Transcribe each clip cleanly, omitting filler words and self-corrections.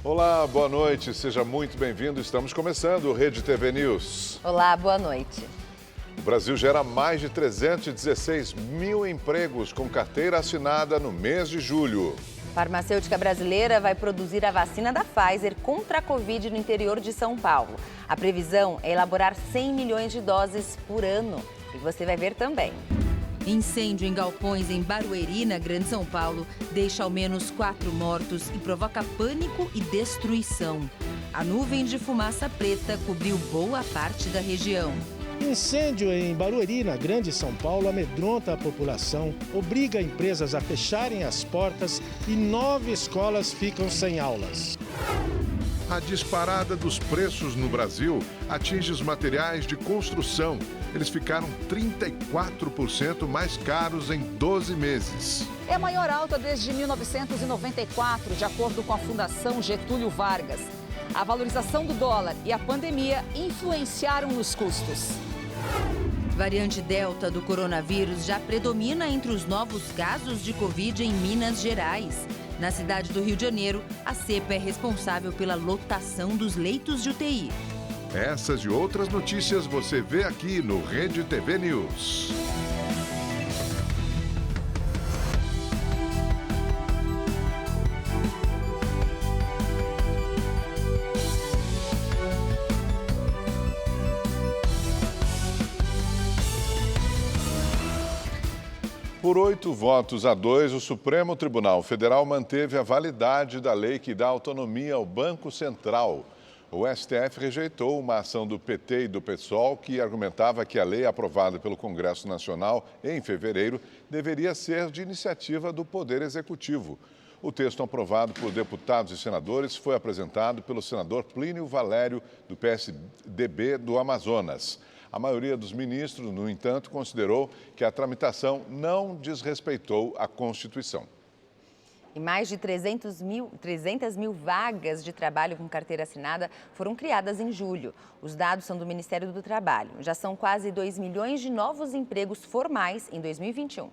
Olá, boa noite, seja muito bem-vindo. Estamos começando o Rede TV News. Olá, boa noite. O Brasil gera mais de 316 mil empregos com carteira assinada no mês de julho. Farmacêutica brasileira vai produzir a vacina da Pfizer contra a Covid no interior de São Paulo. A previsão é elaborar 100 milhões de doses por ano. E você vai ver também. Incêndio em galpões em Barueri, na Grande São Paulo, deixa ao menos 4 mortos e provoca pânico e destruição. A nuvem de fumaça preta cobriu boa parte da região. Incêndio em Barueri, na Grande São Paulo, amedronta a população, obriga empresas a fecharem as portas e 9 escolas ficam sem aulas. A disparada dos preços no Brasil atinge os materiais de construção. Eles ficaram 34% mais caros em 12 meses. É a maior alta desde 1994, de acordo com a Fundação Getúlio Vargas. A valorização do dólar e a pandemia influenciaram nos custos. Variante Delta do coronavírus já predomina entre os novos casos de Covid em Minas Gerais. Na cidade do Rio de Janeiro, a cepa é responsável pela lotação dos leitos de UTI. Essas e outras notícias você vê aqui no Rede TV News. Por 8 votos a 2, o Supremo Tribunal Federal manteve a validade da lei que dá autonomia ao Banco Central. O STF rejeitou uma ação do PT e do PSOL que argumentava que a lei aprovada pelo Congresso Nacional em fevereiro deveria ser de iniciativa do Poder Executivo. O texto aprovado por deputados e senadores foi apresentado pelo senador Plínio Valério, do PSDB do Amazonas. A maioria dos ministros, no entanto, considerou que a tramitação não desrespeitou a Constituição. E mais de 300 mil vagas de trabalho com carteira assinada foram criadas em julho. Os dados são do Ministério do Trabalho. Já são quase 2 milhões de novos empregos formais em 2021.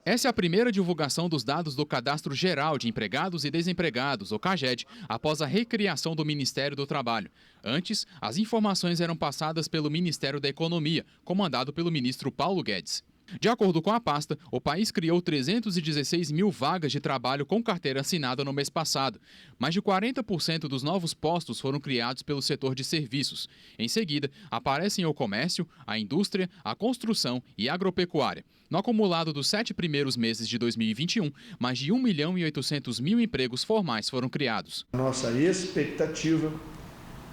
Essa é a primeira divulgação dos dados do Cadastro Geral de Empregados e Desempregados, o CAGED, após a recriação do Ministério do Trabalho. Antes, as informações eram passadas pelo Ministério da Economia, comandado pelo ministro Paulo Guedes. De acordo com a pasta, o país criou 316 mil vagas de trabalho com carteira assinada no mês passado. Mais de 40% dos novos postos foram criados pelo setor de serviços. Em seguida, aparecem o comércio, a indústria, a construção e a agropecuária. No acumulado dos 7 primeiros meses de 2021, mais de 1 milhão e 800 mil empregos formais foram criados. A nossa expectativa,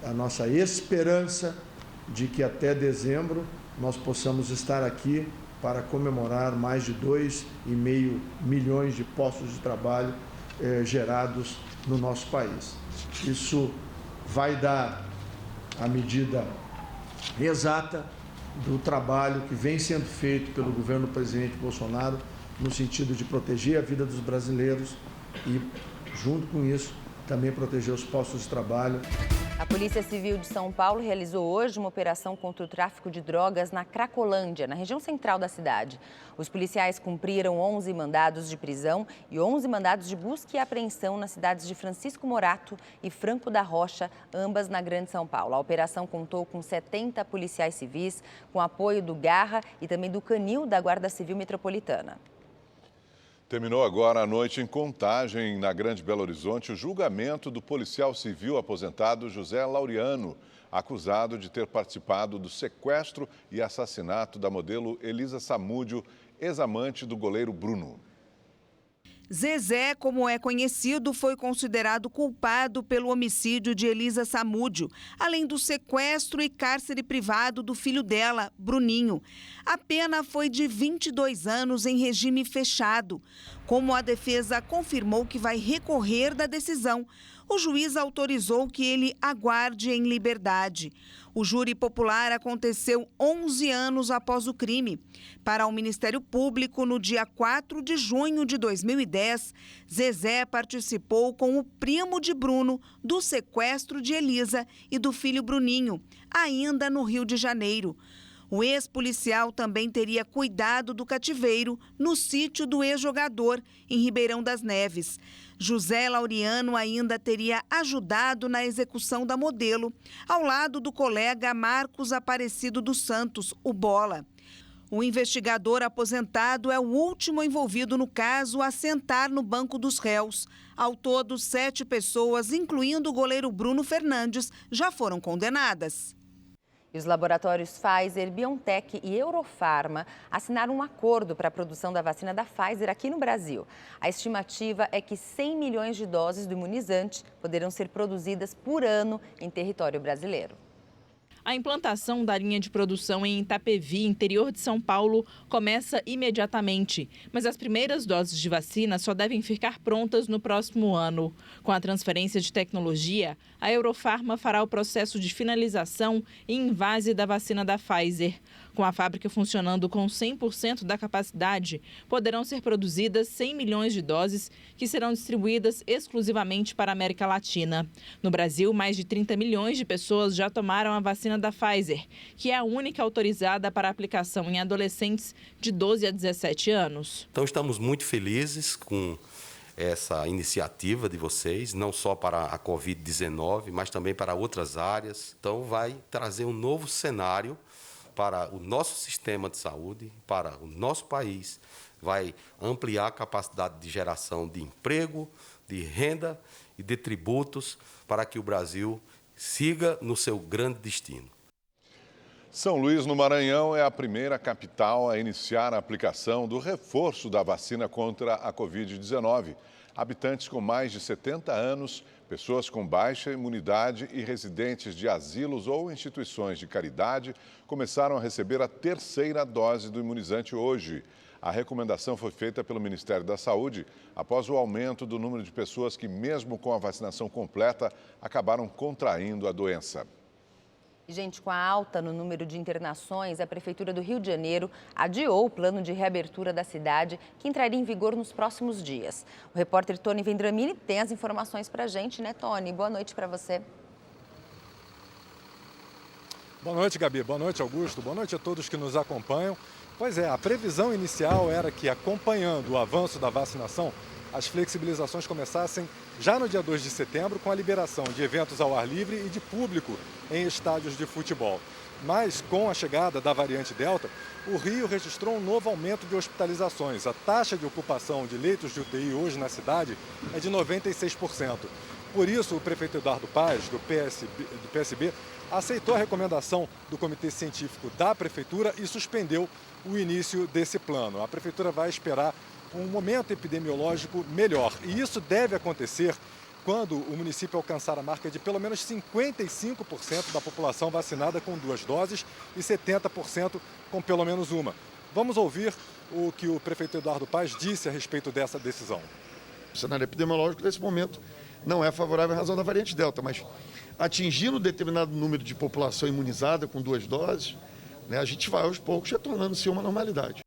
a nossa esperança de que até dezembro nós possamos estar aqui para comemorar mais de 2,5 milhões de postos de trabalho gerados no nosso país. Isso vai dar a medida exata do trabalho que vem sendo feito pelo governo do presidente Bolsonaro no sentido de proteger a vida dos brasileiros e, junto com isso, também proteger os postos de trabalho. A Polícia Civil de São Paulo realizou hoje uma operação contra o tráfico de drogas na Cracolândia, na região central da cidade. Os policiais cumpriram 11 mandados de prisão e 11 mandados de busca e apreensão nas cidades de Francisco Morato e Franco da Rocha, ambas na Grande São Paulo. A operação contou com 70 policiais civis, com apoio do Garra e também do Canil da Guarda Civil Metropolitana. Terminou agora à noite em Contagem, na Grande Belo Horizonte, o julgamento do policial civil aposentado José Laureano, acusado de ter participado do sequestro e assassinato da modelo Elisa Samúdio, ex-amante do goleiro Bruno. Zezé, como é conhecido, foi considerado culpado pelo homicídio de Elisa Samúdio, além do sequestro e cárcere privado do filho dela, Bruninho. A pena foi de 22 anos em regime fechado. Como a defesa confirmou que vai recorrer da decisão, o juiz autorizou que ele aguarde em liberdade. O júri popular aconteceu 11 anos após o crime. Para o Ministério Público, no dia 4 de junho de 2010, Zezé participou com o primo de Bruno do sequestro de Elisa e do filho Bruninho, ainda no Rio de Janeiro. O ex-policial também teria cuidado do cativeiro no sítio do ex-jogador, em Ribeirão das Neves. José Laureano ainda teria ajudado na execução da modelo, ao lado do colega Marcos Aparecido dos Santos, o Bola. O investigador aposentado é o último envolvido no caso a sentar no banco dos réus. Ao todo, 7 pessoas, incluindo o goleiro Bruno Fernandes, já foram condenadas. E os laboratórios Pfizer, BioNTech e Eurofarma assinaram um acordo para a produção da vacina da Pfizer aqui no Brasil. A estimativa é que 100 milhões de doses do imunizante poderão ser produzidas por ano em território brasileiro. A implantação da linha de produção em Itapevi, interior de São Paulo, começa imediatamente. Mas as primeiras doses de vacina só devem ficar prontas no próximo ano. Com a transferência de tecnologia, a Eurofarma fará o processo de finalização e invase da vacina da Pfizer. Com a fábrica funcionando com 100% da capacidade, poderão ser produzidas 100 milhões de doses que serão distribuídas exclusivamente para a América Latina. No Brasil, mais de 30 milhões de pessoas já tomaram a vacina da Pfizer, que é a única autorizada para aplicação em adolescentes de 12 a 17 anos. Então, estamos muito felizes com essa iniciativa de vocês, não só para a Covid-19, mas também para outras áreas. Então, vai trazer um novo cenário para o nosso sistema de saúde, para o nosso país, vai ampliar a capacidade de geração de emprego, de renda e de tributos para que o Brasil siga no seu grande destino. São Luís, no Maranhão, é a primeira capital a iniciar a aplicação do reforço da vacina contra a Covid-19. Habitantes com mais de 70 anos, pessoas com baixa imunidade e residentes de asilos ou instituições de caridade começaram a receber a terceira dose do imunizante hoje. A recomendação foi feita pelo Ministério da Saúde após o aumento do número de pessoas que, mesmo com a vacinação completa, acabaram contraindo a doença. Gente, com a alta no número de internações, a Prefeitura do Rio de Janeiro adiou o plano de reabertura da cidade, que entraria em vigor nos próximos dias. O repórter Tony Vendramini tem as informações para a gente, né, Tony? Boa noite para você. Boa noite, Gabi. Boa noite, Augusto. Boa noite a todos que nos acompanham. Pois é, a previsão inicial era que, acompanhando o avanço da vacinação, as flexibilizações começassem já no dia 2 de setembro, com a liberação de eventos ao ar livre e de público em estádios de futebol. Mas, com a chegada da variante Delta, o Rio registrou um novo aumento de hospitalizações. A taxa de ocupação de leitos de UTI hoje na cidade é de 96%. Por isso, o prefeito Eduardo Paes, do PSB, aceitou a recomendação do Comitê Científico da Prefeitura e suspendeu o início desse plano. A Prefeitura vai esperar um momento epidemiológico melhor. E isso deve acontecer quando o município alcançar a marca de pelo menos 55% da população vacinada com 2 doses e 70% com pelo menos uma. Vamos ouvir o que o prefeito Eduardo Paes disse a respeito dessa decisão. O cenário epidemiológico nesse momento não é favorável em razão da variante Delta, mas atingindo um determinado número de população imunizada com 2 doses, né, a gente vai aos poucos retornando-se a uma normalidade.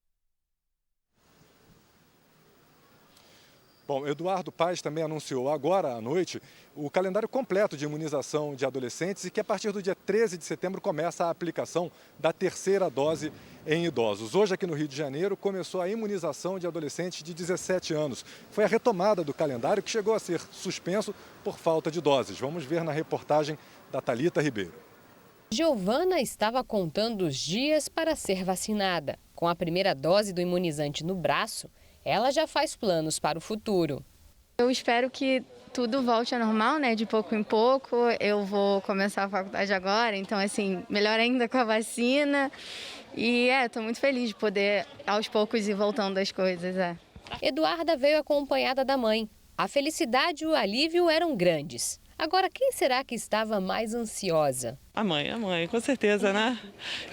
Bom, Eduardo Paes também anunciou agora à noite o calendário completo de imunização de adolescentes e que a partir do dia 13 de setembro começa a aplicação da terceira dose em idosos. Hoje aqui no Rio de Janeiro começou a imunização de adolescentes de 17 anos. Foi a retomada do calendário que chegou a ser suspenso por falta de doses. Vamos ver na reportagem da Thalita Ribeiro. Giovana estava contando os dias para ser vacinada. Com a primeira dose do imunizante no braço, ela já faz planos para o futuro. Eu espero que tudo volte ao normal, né? De pouco em pouco. Eu vou começar a faculdade agora, então, assim, melhor ainda com a vacina. E, estou muito feliz de poder, aos poucos, ir voltando as coisas, Eduarda veio acompanhada da mãe. A felicidade e o alívio eram grandes. Agora, quem será que estava mais ansiosa? A mãe, com certeza, né?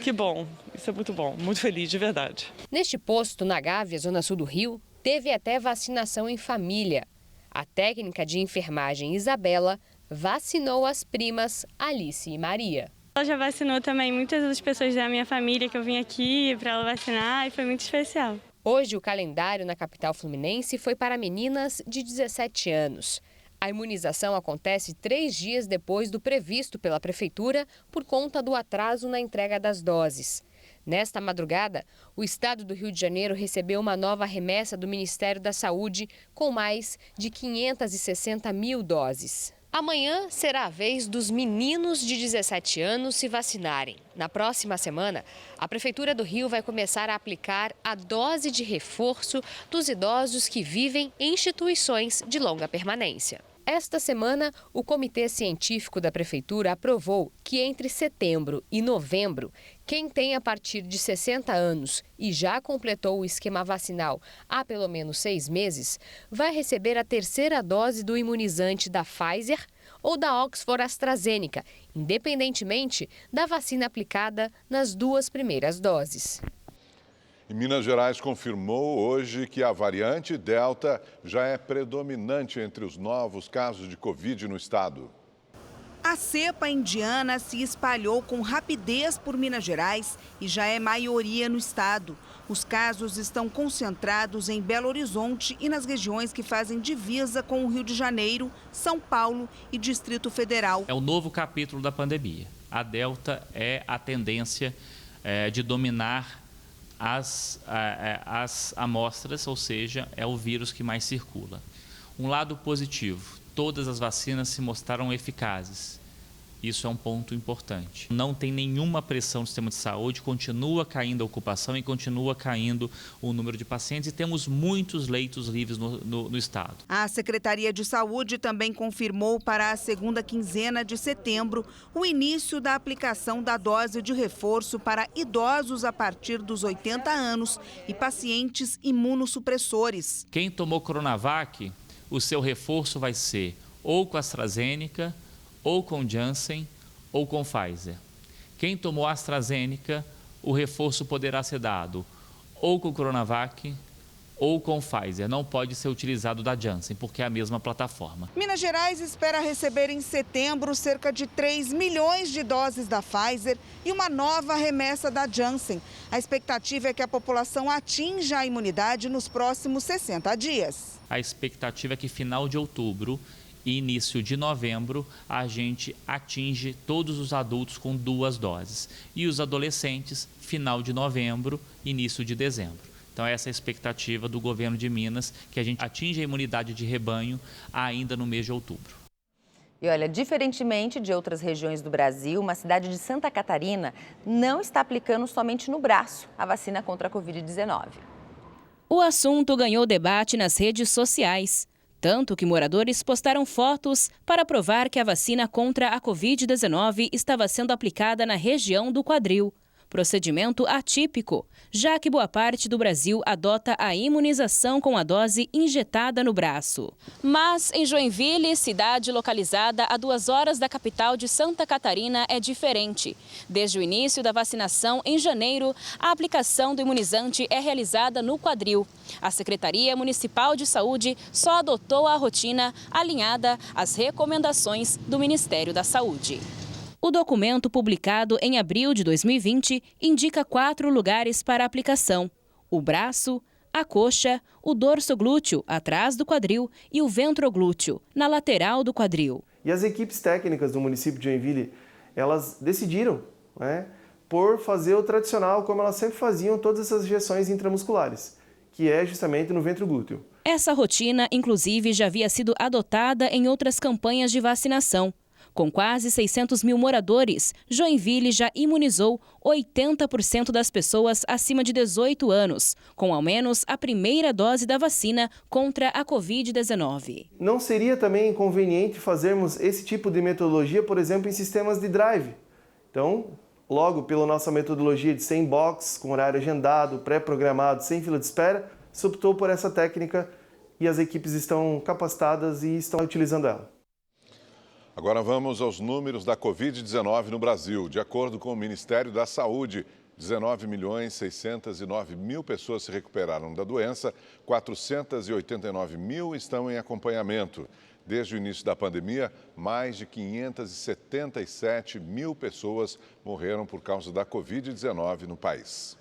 Que bom, isso é muito bom, muito feliz, de verdade. Neste posto, na Gávea, zona sul do Rio, teve até vacinação em família. A técnica de enfermagem Isabela vacinou as primas Alice e Maria. Ela já vacinou também muitas das pessoas da minha família que eu vim aqui para ela vacinar e foi muito especial. Hoje, o calendário na capital fluminense foi para meninas de 17 anos. A imunização acontece 3 dias depois do previsto pela Prefeitura por conta do atraso na entrega das doses. Nesta madrugada, o estado do Rio de Janeiro recebeu uma nova remessa do Ministério da Saúde com mais de 560 mil doses. Amanhã será a vez dos meninos de 17 anos se vacinarem. Na próxima semana, a Prefeitura do Rio vai começar a aplicar a dose de reforço dos idosos que vivem em instituições de longa permanência. Esta semana, o Comitê Científico da Prefeitura aprovou que entre setembro e novembro, quem tem a partir de 60 anos e já completou o esquema vacinal há pelo menos 6 meses, vai receber a terceira dose do imunizante da Pfizer ou da Oxford AstraZeneca, independentemente da vacina aplicada nas 2 primeiras doses. E Minas Gerais confirmou hoje que a variante Delta já é predominante entre os novos casos de Covid no estado. A cepa indiana se espalhou com rapidez por Minas Gerais e já é maioria no estado. Os casos estão concentrados em Belo Horizonte e nas regiões que fazem divisa com o Rio de Janeiro, São Paulo e Distrito Federal. É o novo capítulo da pandemia. A Delta é a tendência de dominar as amostras, ou seja, é o vírus que mais circula. Um lado positivo, todas as vacinas se mostraram eficazes. Isso é um ponto importante. Não tem nenhuma pressão no sistema de saúde, continua caindo a ocupação e continua caindo o número de pacientes e temos muitos leitos livres no estado. A Secretaria de Saúde também confirmou para a segunda quinzena de setembro o início da aplicação da dose de reforço para idosos a partir dos 80 anos e pacientes imunossupressores. Quem tomou Coronavac, o seu reforço vai ser ou com a AstraZeneca, ou com Janssen, ou com Pfizer. Quem tomou AstraZeneca, o reforço poderá ser dado ou com Coronavac, ou com Pfizer. Não pode ser utilizado da Janssen, porque é a mesma plataforma. Minas Gerais espera receber em setembro cerca de 3 milhões de doses da Pfizer e uma nova remessa da Janssen. A expectativa é que a população atinja a imunidade nos próximos 60 dias. A expectativa é que final de outubro e início de novembro, a gente atinge todos os adultos com 2 doses. E os adolescentes, final de novembro, início de dezembro. Então, essa é a expectativa do governo de Minas, que a gente atinja a imunidade de rebanho ainda no mês de outubro. E olha, diferentemente de outras regiões do Brasil, uma cidade de Santa Catarina não está aplicando somente no braço a vacina contra a Covid-19. O assunto ganhou debate nas redes sociais. Tanto que moradores postaram fotos para provar que a vacina contra a Covid-19 estava sendo aplicada na região do quadril. Procedimento atípico, já que boa parte do Brasil adota a imunização com a dose injetada no braço. Mas em Joinville, cidade localizada a 2 horas da capital de Santa Catarina, é diferente. Desde o início da vacinação, em janeiro, a aplicação do imunizante é realizada no quadril. A Secretaria Municipal de Saúde só adotou a rotina alinhada às recomendações do Ministério da Saúde. O documento, publicado em abril de 2020, indica 4 lugares para aplicação: o braço, a coxa, o dorsoglúteo, atrás do quadril, e o ventroglúteo, na lateral do quadril. E as equipes técnicas do município de Joinville, elas decidiram, por fazer o tradicional, como elas sempre faziam todas essas injeções intramusculares, que é justamente no ventroglúteo. Essa rotina, inclusive, já havia sido adotada em outras campanhas de vacinação. Com quase 600 mil moradores, Joinville já imunizou 80% das pessoas acima de 18 anos, com ao menos a primeira dose da vacina contra a Covid-19. Não seria também conveniente fazermos esse tipo de metodologia, por exemplo, em sistemas de drive? Então, logo pela nossa metodologia de 100 box, com horário agendado, pré-programado, sem fila de espera, se optou por essa técnica e as equipes estão capacitadas e estão utilizando ela. Agora vamos aos números da Covid-19 no Brasil. De acordo com o Ministério da Saúde, 19.609.000 pessoas se recuperaram da doença, 489.000 estão em acompanhamento. Desde o início da pandemia, mais de 577.000 pessoas morreram por causa da Covid-19 no país.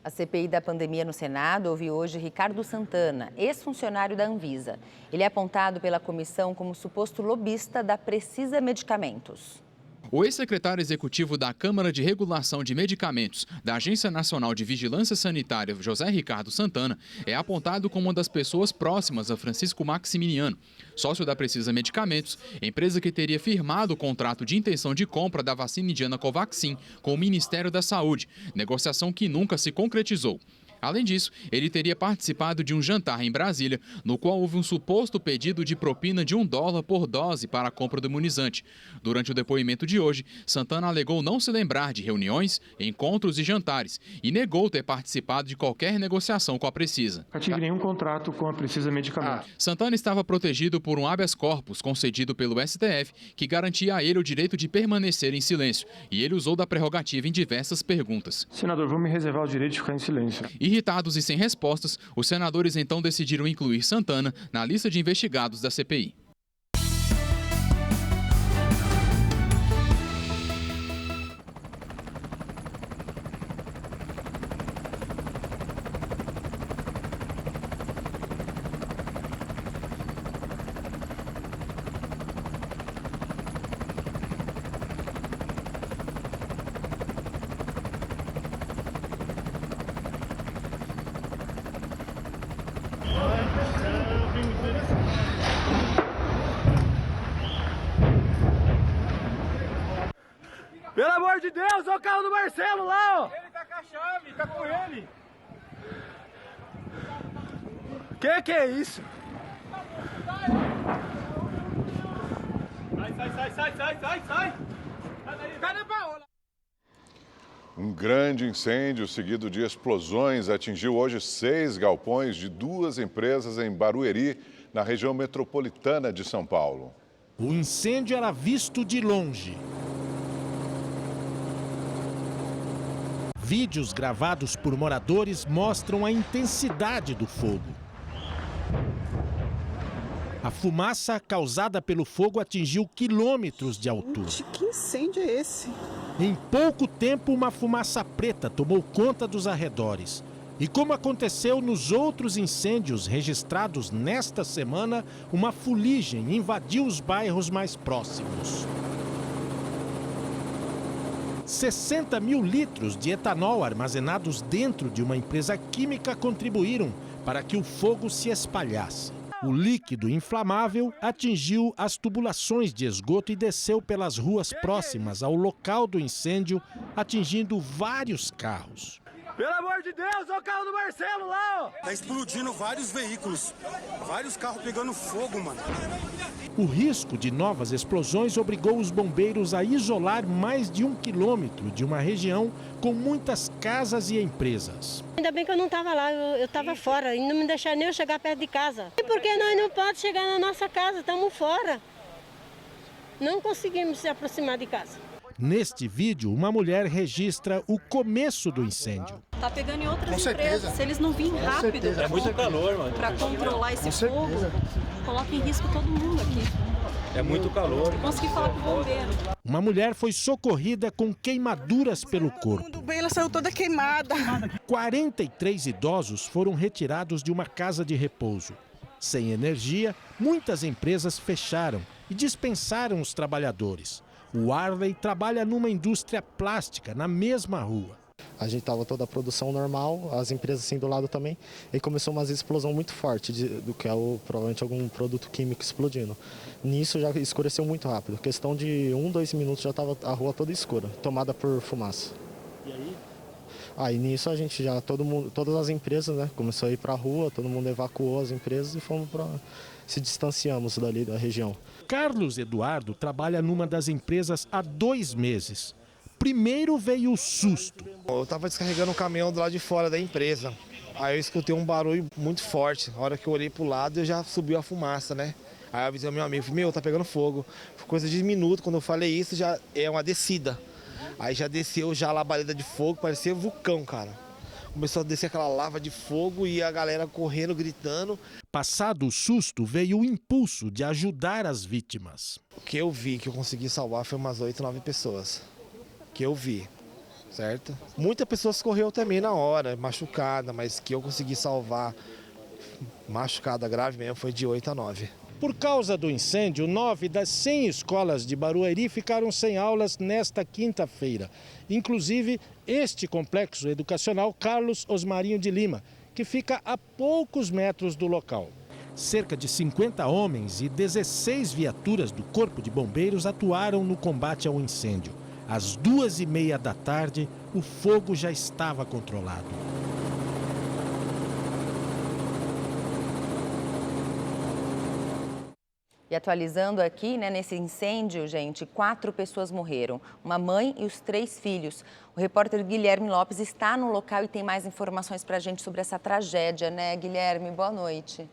A CPI da pandemia no Senado ouviu hoje Ricardo Santana, ex-funcionário da Anvisa. Ele é apontado pela comissão como suposto lobista da Precisa Medicamentos. O ex-secretário executivo da Câmara de Regulação de Medicamentos da Agência Nacional de Vigilância Sanitária, José Ricardo Santana, é apontado como uma das pessoas próximas a Francisco Maximiliano, sócio da Precisa Medicamentos, empresa que teria firmado o contrato de intenção de compra da vacina indiana Covaxin com o Ministério da Saúde, negociação que nunca se concretizou. Além disso, ele teria participado de um jantar em Brasília, no qual houve um suposto pedido de propina de $1 por dose para a compra do imunizante. Durante o depoimento de hoje, Santana alegou não se lembrar de reuniões, encontros e jantares e negou ter participado de qualquer negociação com a Precisa. Não tive nenhum contrato com a Precisa Medicamentos. Santana estava protegido por um habeas corpus concedido pelo STF, que garantia a ele o direito de permanecer em silêncio, e ele usou da prerrogativa em diversas perguntas. Senador, vou me reservar o direito de ficar em silêncio. Irritados e sem respostas, os senadores então decidiram incluir Santana na lista de investigados da CPI. Pelo amor de Deus, olha o carro do Marcelo lá, ó! Ele tá com a chave, tá com ele! Que é isso? Sai! Cadê a Paola? Um grande incêndio seguido de explosões atingiu hoje 6 galpões de 2 empresas em Barueri, na região metropolitana de São Paulo. O incêndio era visto de longe. Vídeos gravados por moradores mostram a intensidade do fogo. A fumaça causada pelo fogo atingiu quilômetros de altura. Que incêndio é esse? Em pouco tempo, uma fumaça preta tomou conta dos arredores. E como aconteceu nos outros incêndios registrados nesta semana, uma fuligem invadiu os bairros mais próximos. 60 mil litros de etanol armazenados dentro de uma empresa química contribuíram para que o fogo se espalhasse. O líquido inflamável atingiu as tubulações de esgoto e desceu pelas ruas próximas ao local do incêndio, atingindo vários carros. Pelo amor de Deus, olha o carro do Marcelo lá, ó! Tá explodindo vários veículos, vários carros pegando fogo, mano. O risco de novas explosões obrigou os bombeiros a isolar mais de 1 quilômetro de uma região com muitas casas e empresas. Ainda bem que eu não estava lá, eu estava fora e não me deixaram nem eu chegar perto de casa. E porque nós não podemos chegar na nossa casa, estamos fora. Não conseguimos se aproximar de casa. Neste vídeo, uma mulher registra o começo do incêndio. Tá pegando em outras empresas. Se eles não virem rápido É muito calor, mano. para controlar esse fogo, coloca em risco todo mundo aqui. É muito calor. Consegui falar com o bombeiro. Uma mulher foi socorrida com queimaduras pelo corpo. Ela saiu toda queimada. 43 idosos foram retirados de uma casa de repouso. Sem energia, muitas empresas fecharam e dispensaram os trabalhadores. O Arley trabalha numa indústria plástica na mesma rua. A gente estava toda a produção normal, as empresas assim do lado também, e começou uma explosão muito forte do que é provavelmente algum produto químico explodindo. Nisso já escureceu muito rápido, questão de 2 minutos já estava a rua toda escura, tomada por fumaça. E aí? Aí nisso a gente já, todas as empresas, né, começou a ir para a rua, todo mundo evacuou as empresas e se distanciamos dali da região. Carlos Eduardo trabalha numa das empresas há 2 meses. Primeiro veio o susto. Eu estava descarregando um caminhão do lado de fora da empresa. Aí eu escutei um barulho muito forte. Na hora que eu olhei pro lado, já subiu a fumaça, né? Aí eu avisei ao meu amigo, falei, tá pegando fogo. Foi coisa de minuto, quando eu falei isso, já é uma descida. Aí já desceu já a labareda de fogo, parecia vulcão, cara. Começou a descer aquela lava de fogo e a galera correndo, gritando. Passado o susto, veio o impulso de ajudar as vítimas. O que eu vi que eu consegui salvar foi umas 8, 9 pessoas. Que eu vi, certo? Muitas pessoas correu também na hora, machucada, mas que eu consegui salvar, machucada grave mesmo, foi de 8 a 9. Por causa do incêndio, 9 das 100 escolas de Barueri ficaram sem aulas nesta quinta-feira. Inclusive, este complexo educacional Carlos Osmarinho de Lima, que fica a poucos metros do local. Cerca de 50 homens e 16 viaturas do Corpo de Bombeiros atuaram no combate ao incêndio. Às 2h30 da tarde, o fogo já estava controlado. E atualizando aqui, nesse incêndio, gente, 4 pessoas morreram. Uma mãe e os 3 filhos. O repórter Guilherme Lopes está no local e tem mais informações para a gente sobre essa tragédia, né, Guilherme? Boa noite.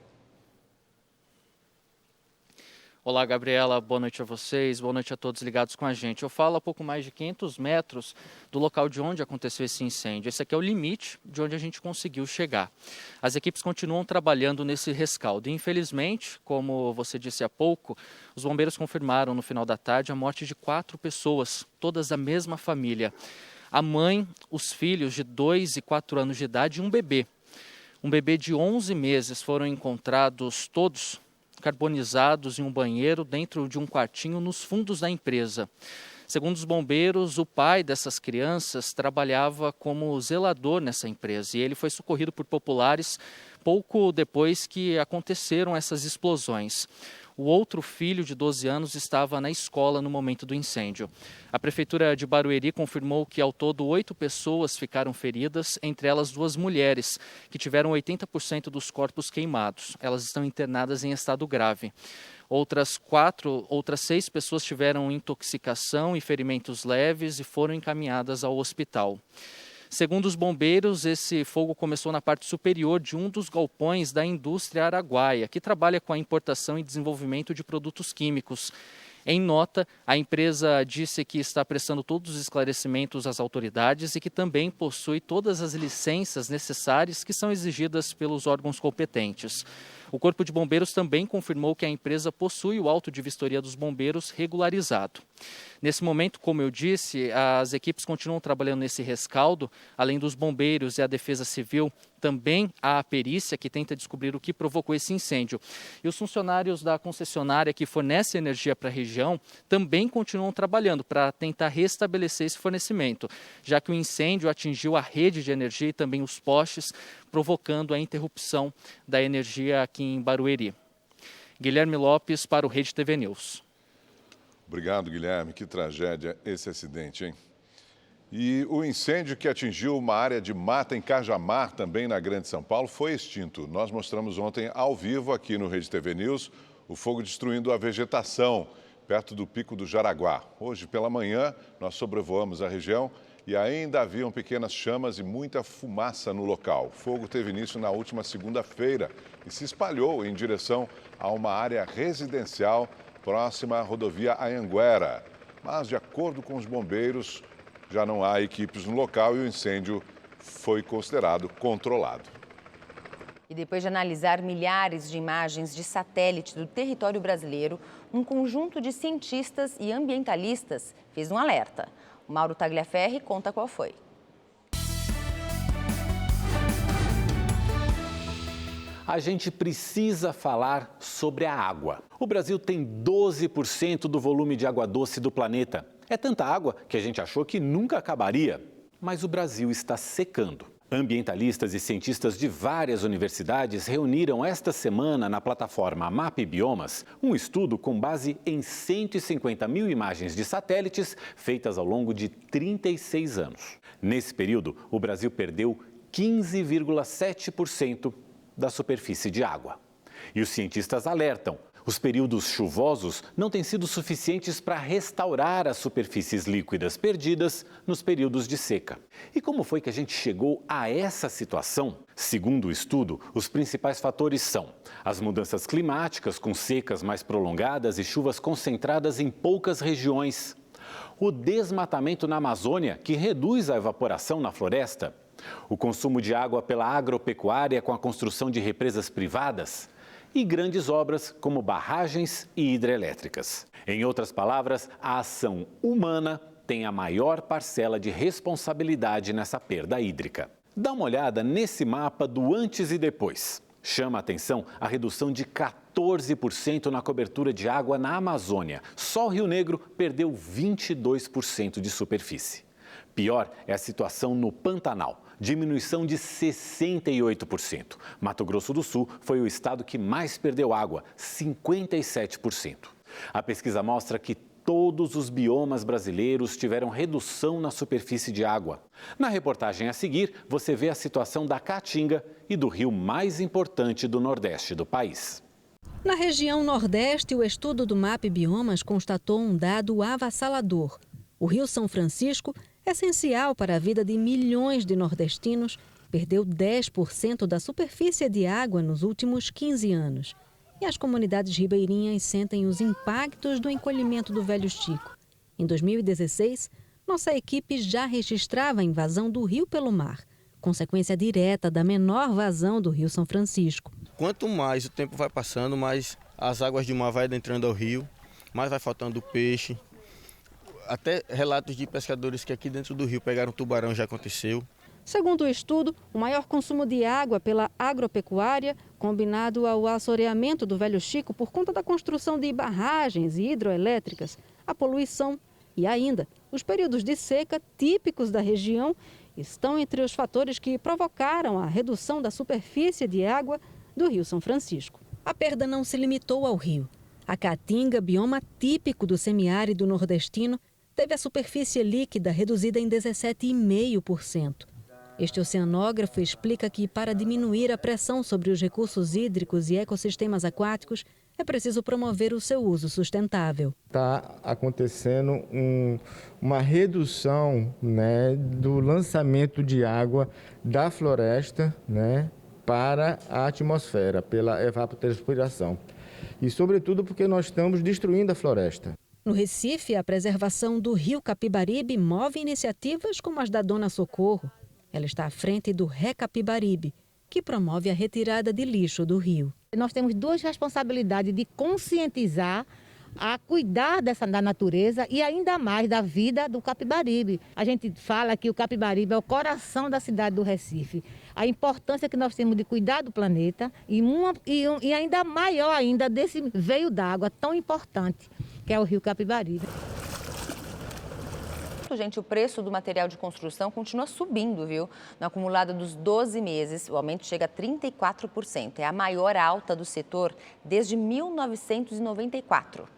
Olá, Gabriela, boa noite a vocês, boa noite a todos ligados com a gente. Eu falo a pouco mais de 500 metros do local de onde aconteceu esse incêndio. Esse aqui é o limite de onde a gente conseguiu chegar. As equipes continuam trabalhando nesse rescaldo. E, infelizmente, como você disse há pouco, os bombeiros confirmaram no final da tarde a morte de 4 pessoas, todas da mesma família. A mãe, os filhos de 2 e 4 anos de idade e um bebê. Um bebê de 11 meses foram encontrados todos carbonizados em um banheiro dentro de um quartinho nos fundos da empresa. Segundo os bombeiros, o pai dessas crianças trabalhava como zelador nessa empresa e ele foi socorrido por populares pouco depois que aconteceram essas explosões. O outro filho, de 12 anos, estava na escola no momento do incêndio. A Prefeitura de Barueri confirmou que, ao todo, 8 pessoas ficaram feridas, entre elas 2 mulheres, que tiveram 80% dos corpos queimados. Elas estão internadas em estado grave. Outras 6 pessoas tiveram intoxicação e ferimentos leves e foram encaminhadas ao hospital. Segundo os bombeiros, esse fogo começou na parte superior de um dos galpões da indústria araguaia, que trabalha com a importação e desenvolvimento de produtos químicos. Em nota, a empresa disse que está prestando todos os esclarecimentos às autoridades e que também possui todas as licenças necessárias que são exigidas pelos órgãos competentes. O Corpo de Bombeiros também confirmou que a empresa possui o auto de vistoria dos bombeiros regularizado. Nesse momento, como eu disse, as equipes continuam trabalhando nesse rescaldo. Além dos bombeiros e a Defesa Civil, também há a perícia que tenta descobrir o que provocou esse incêndio. E os funcionários da concessionária que fornece energia para a região também continuam trabalhando para tentar restabelecer esse fornecimento, já que o incêndio atingiu a rede de energia e também os postes, provocando a interrupção da energia aqui em Barueri. Guilherme Lopes para o Rede TV News. Obrigado, Guilherme. Que tragédia esse acidente, hein? E o incêndio que atingiu uma área de mata em Cajamar, também na Grande São Paulo, foi extinto. Nós mostramos ontem ao vivo aqui no Rede TV News o fogo destruindo a vegetação perto do Pico do Jaraguá. Hoje pela manhã nós sobrevoamos a região e ainda haviam pequenas chamas e muita fumaça no local. O fogo teve início na última segunda-feira e se espalhou em direção a uma área residencial próxima à rodovia Anhanguera. Mas, de acordo com os bombeiros, já não há equipes no local e o incêndio foi considerado controlado. E depois de analisar milhares de imagens de satélite do território brasileiro, um conjunto de cientistas e ambientalistas fez um alerta. O Mauro Tagliaferri conta qual foi. A gente precisa falar sobre a água. O Brasil tem 12% do volume de água doce do planeta. É tanta água que a gente achou que nunca acabaria. Mas o Brasil está secando. Ambientalistas e cientistas de várias universidades reuniram esta semana na plataforma MapBiomas um estudo com base em 150 mil imagens de satélites feitas ao longo de 36 anos. Nesse período, o Brasil perdeu 15,7% da superfície de água. E os cientistas alertam: os períodos chuvosos não têm sido suficientes para restaurar as superfícies líquidas perdidas nos períodos de seca. E como foi que a gente chegou a essa situação? Segundo o estudo, os principais fatores são as mudanças climáticas, com secas mais prolongadas e chuvas concentradas em poucas regiões, o desmatamento na Amazônia, que reduz a evaporação na floresta, o consumo de água pela agropecuária com a construção de represas privadas e grandes obras como barragens e hidrelétricas. Em outras palavras, a ação humana tem a maior parcela de responsabilidade nessa perda hídrica. Dá uma olhada nesse mapa do antes e depois. Chama a atenção a redução de 14% na cobertura de água na Amazônia. Só o Rio Negro perdeu 22% de superfície. Pior é a situação no Pantanal, diminuição de 68%. Mato Grosso do Sul foi o estado que mais perdeu água, 57%. A pesquisa mostra que todos os biomas brasileiros tiveram redução na superfície de água. Na reportagem a seguir, você vê a situação da Caatinga e do rio mais importante do Nordeste do país. Na região Nordeste, o estudo do MAP Biomas constatou um dado avassalador. O Rio São Francisco, essencial para a vida de milhões de nordestinos, perdeu 10% da superfície de água nos últimos 15 anos. E as comunidades ribeirinhas sentem os impactos do encolhimento do Velho Chico. Em 2016, nossa equipe já registrava a invasão do rio pelo mar, consequência direta da menor vazão do Rio São Francisco. Quanto mais o tempo vai passando, mais as águas de mar vai adentrando ao rio, mais vai faltando peixe. Até relatos de pescadores que aqui dentro do rio pegaram tubarão já aconteceu. Segundo o estudo, o maior consumo de água pela agropecuária, combinado ao assoreamento do Velho Chico por conta da construção de barragens e hidroelétricas, a poluição e ainda os períodos de seca típicos da região, estão entre os fatores que provocaram a redução da superfície de água do Rio São Francisco. A perda não se limitou ao rio. A Caatinga, bioma típico do semiárido nordestino, teve a superfície líquida reduzida em 17,5%. Este oceanógrafo explica que, para diminuir a pressão sobre os recursos hídricos e ecossistemas aquáticos, é preciso promover o seu uso sustentável. Está acontecendo uma redução, do lançamento de água da floresta, para a atmosfera, pela evapotranspiração. E, sobretudo, porque nós estamos destruindo a floresta. No Recife, a preservação do rio Capibaribe move iniciativas como as da Dona Socorro. Ela está à frente do Recapibaribe, que promove a retirada de lixo do rio. Nós temos duas responsabilidades de conscientizar, a cuidar da natureza e ainda mais da vida do Capibaribe. A gente fala que o Capibaribe é o coração da cidade do Recife. A importância que nós temos de cuidar do planeta e ainda maior ainda desse veio d'água tão importante, que é o rio Capibaribe. Gente, o preço do material de construção continua subindo, viu? No acumulado dos 12 meses, o aumento chega a 34%. É a maior alta do setor desde 1994.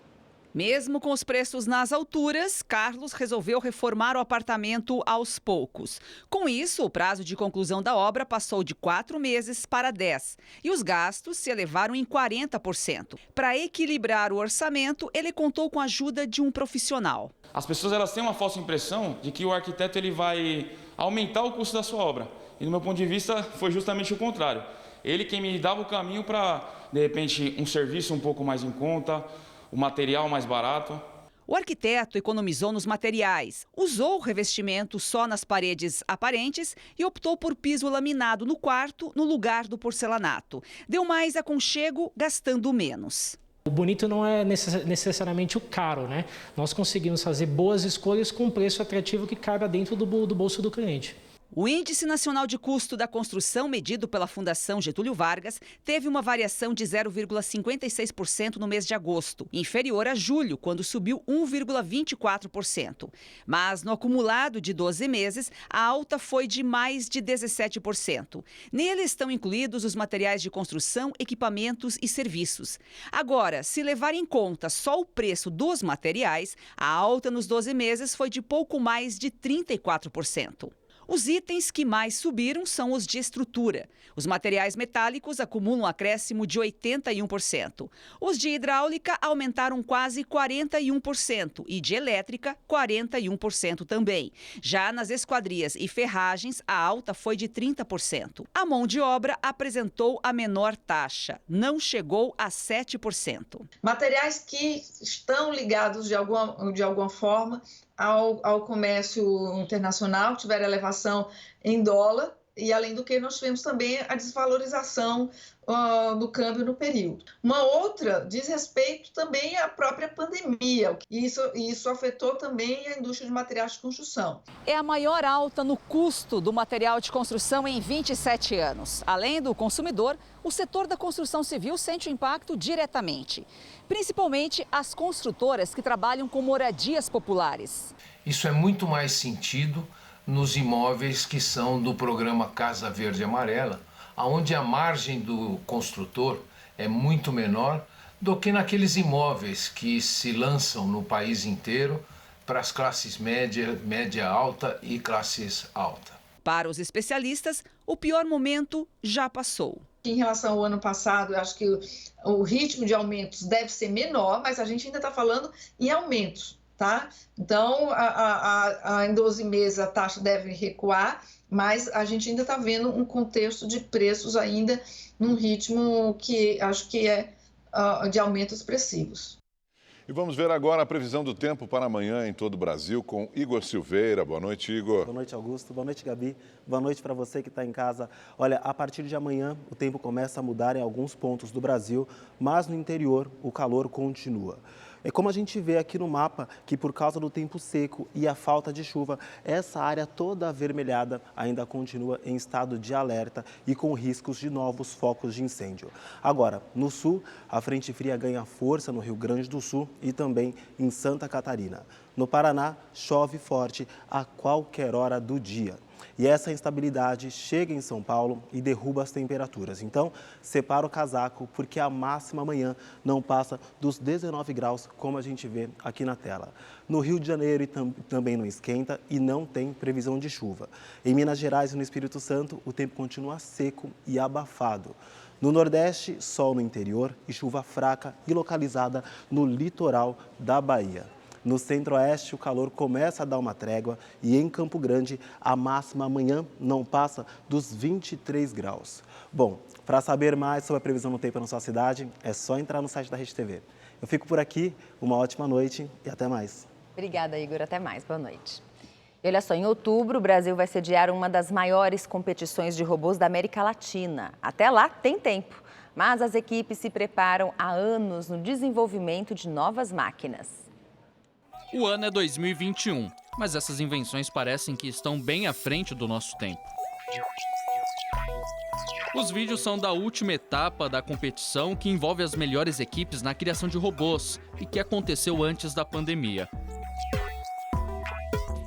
Mesmo com os preços nas alturas, Carlos resolveu reformar o apartamento aos poucos. Com isso, o prazo de conclusão da obra passou de 4 meses para 10 e os gastos se elevaram em 40%. Para equilibrar o orçamento, ele contou com a ajuda de um profissional. As pessoas têm uma falsa impressão de que o arquiteto ele vai aumentar o custo da sua obra. E, do meu ponto de vista, foi justamente o contrário. Ele quem me dava o caminho para, de repente, um serviço um pouco mais em conta, o material mais barato. O arquiteto economizou nos materiais, usou o revestimento só nas paredes aparentes e optou por piso laminado no quarto, no lugar do porcelanato. Deu mais aconchego, gastando menos. O bonito não é necessariamente o caro, né? Nós conseguimos fazer boas escolhas com um preço atrativo que caiba dentro do bolso do cliente. O Índice Nacional de Custo da Construção, medido pela Fundação Getúlio Vargas, teve uma variação de 0,56% no mês de agosto, inferior a julho, quando subiu 1,24%. Mas no acumulado de 12 meses, a alta foi de mais de 17%. Nele estão incluídos os materiais de construção, equipamentos e serviços. Agora, se levar em conta só o preço dos materiais, a alta nos 12 meses foi de pouco mais de 34%. Os itens que mais subiram são os de estrutura. Os materiais metálicos acumulam um acréscimo de 81%. Os de hidráulica aumentaram quase 41% e de elétrica, 41% também. Já nas esquadrias e ferragens, a alta foi de 30%. A mão de obra apresentou a menor taxa, não chegou a 7%. Materiais que estão ligados de alguma forma ao comércio internacional, tiveram elevação em dólar, E, além do que, nós tivemos também a desvalorização do câmbio no período. Uma outra diz respeito também à própria pandemia. E isso afetou também a indústria de materiais de construção. É a maior alta no custo do material de construção em 27 anos. Além do consumidor, o setor da construção civil sente o impacto diretamente. Principalmente as construtoras que trabalham com moradias populares. Isso é muito mais sentido nos imóveis que são do programa Casa Verde e Amarela, onde a margem do construtor é muito menor do que naqueles imóveis que se lançam no país inteiro para as classes média, média alta e classes alta. Para os especialistas, o pior momento já passou. Em relação ao ano passado, eu acho que o ritmo de aumentos deve ser menor, mas a gente ainda está falando em aumentos, tá? Então, em 12 meses a taxa deve recuar, mas a gente ainda está vendo um contexto de preços ainda num ritmo que acho que é de aumentos expressivos. E vamos ver agora a previsão do tempo para amanhã em todo o Brasil com Igor Silveira. Boa noite, Igor. Boa noite, Augusto. Boa noite, Gabi. Boa noite para você que está em casa. Olha, a partir de amanhã o tempo começa a mudar em alguns pontos do Brasil, mas no interior o calor continua. É como a gente vê aqui no mapa que por causa do tempo seco e a falta de chuva, essa área toda avermelhada ainda continua em estado de alerta e com riscos de novos focos de incêndio. Agora, no sul, a frente fria ganha força no Rio Grande do Sul e também em Santa Catarina. No Paraná, chove forte a qualquer hora do dia. E essa instabilidade chega em São Paulo e derruba as temperaturas. Então, separa o casaco, porque a máxima amanhã não passa dos 19 graus, como a gente vê aqui na tela. No Rio de Janeiro também não esquenta e não tem previsão de chuva. Em Minas Gerais e no Espírito Santo, o tempo continua seco e abafado. No Nordeste, sol no interior e chuva fraca e localizada no litoral da Bahia. No Centro-Oeste, o calor começa a dar uma trégua e em Campo Grande, a máxima amanhã não passa dos 23 graus. Bom, para saber mais sobre a previsão do tempo na sua cidade, é só entrar no site da Rede TV. Eu fico por aqui, uma ótima noite e até mais. Obrigada, Igor. Até mais. Boa noite. E olha só, em outubro, o Brasil vai sediar uma das maiores competições de robôs da América Latina. Até lá, tem tempo. Mas as equipes se preparam há anos no desenvolvimento de novas máquinas. O ano é 2021, mas essas invenções parecem que estão bem à frente do nosso tempo. Os vídeos são da última etapa da competição que envolve as melhores equipes na criação de robôs e que aconteceu antes da pandemia.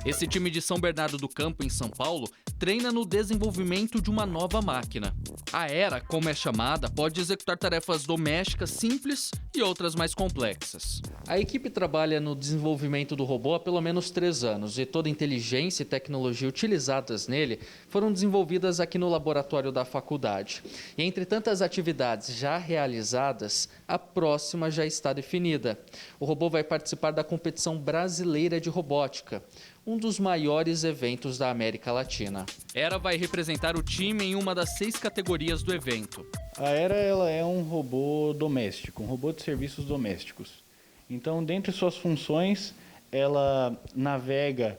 Esse time de São Bernardo do Campo, em São Paulo, treina no desenvolvimento de uma nova máquina. A Era, como é chamada, pode executar tarefas domésticas simples e outras mais complexas. A equipe trabalha no desenvolvimento do robô há pelo menos 3 anos e toda a inteligência e tecnologia utilizadas nele foram desenvolvidas aqui no laboratório da faculdade. E entre tantas atividades já realizadas, a próxima já está definida. O robô vai participar da competição brasileira de robótica, um dos maiores eventos da América Latina. Era vai representar o time em uma das 6 categorias do evento. A Era ela é um robô doméstico, um robô de serviços domésticos. Então, dentre suas funções, ela navega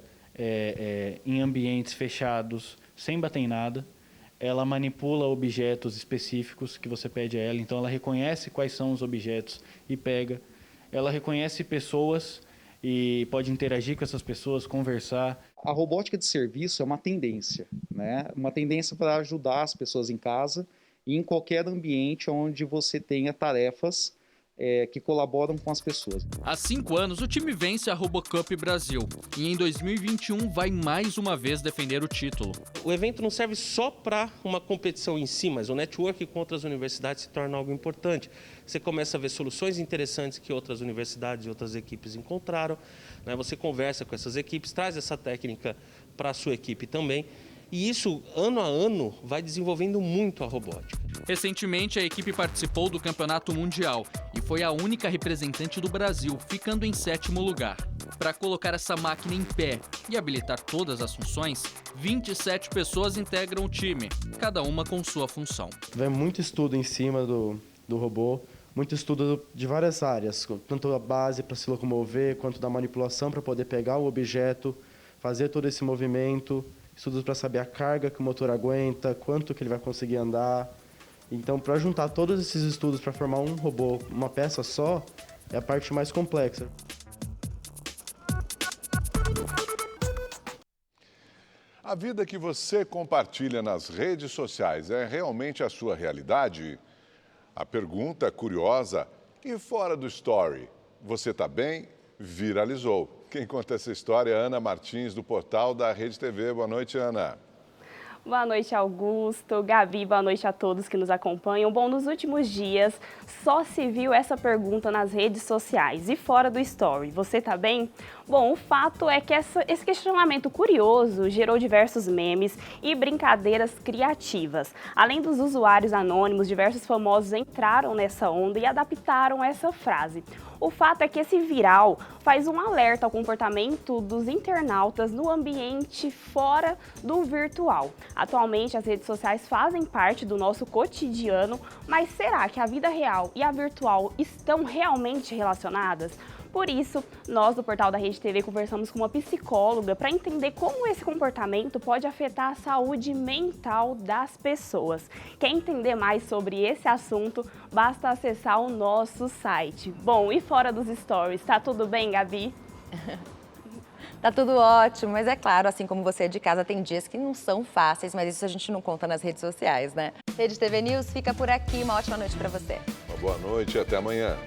em ambientes fechados, sem bater em nada. Ela manipula objetos específicos que você pede a ela. Então, ela reconhece quais são os objetos e pega. Ela reconhece pessoas e pode interagir com essas pessoas, conversar. A robótica de serviço é uma tendência, né? Uma tendência para ajudar as pessoas em casa e em qualquer ambiente onde você tenha tarefas que colaboram com as pessoas. Há 5 anos, o time vence a RoboCup Brasil e em 2021 vai mais uma vez defender o título. O evento não serve só para uma competição em si, mas o network com outras universidades se torna algo importante. Você começa a ver soluções interessantes que outras universidades e outras equipes encontraram, né? Você conversa com essas equipes, traz essa técnica para a sua equipe também. E isso, ano a ano, vai desenvolvendo muito a robótica. Recentemente, a equipe participou do Campeonato Mundial e foi a única representante do Brasil, ficando em 7º lugar. Para colocar essa máquina em pé e habilitar todas as funções, 27 pessoas integram o time, cada uma com sua função. Vai muito estudo em cima do robô, muito estudo de várias áreas, tanto a base para se locomover, quanto da manipulação para poder pegar o objeto, fazer todo esse movimento, estudos para saber a carga que o motor aguenta, quanto que ele vai conseguir andar. Então, para juntar todos esses estudos para formar um robô, uma peça só, é a parte mais complexa. A vida que você compartilha nas redes sociais é realmente a sua realidade? A pergunta curiosa, e fora do story, você está bem? Viralizou. Quem conta essa história é Ana Martins, do portal da Rede TV. Boa noite, Ana. Boa noite, Augusto, Gabi, boa noite a todos que nos acompanham. Bom, nos últimos dias só se viu essa pergunta nas redes sociais e fora do story. Você tá bem? Bom, o fato é que esse questionamento curioso gerou diversos memes e brincadeiras criativas. Além dos usuários anônimos, diversos famosos entraram nessa onda e adaptaram essa frase. O fato é que esse viral faz um alerta ao comportamento dos internautas no ambiente fora do virtual. Atualmente, as redes sociais fazem parte do nosso cotidiano, mas será que a vida real e a virtual estão realmente relacionadas? Por isso, nós do portal da Rede TV conversamos com uma psicóloga para entender como esse comportamento pode afetar a saúde mental das pessoas. Quer entender mais sobre esse assunto? Basta acessar o nosso site. Bom, e fora dos stories, tá tudo bem, Gabi? Tá tudo ótimo, mas é claro, assim como você é de casa, tem dias que não são fáceis, mas isso a gente não conta nas redes sociais, né? Rede TV News fica por aqui, uma ótima noite para você. Uma boa noite e até amanhã.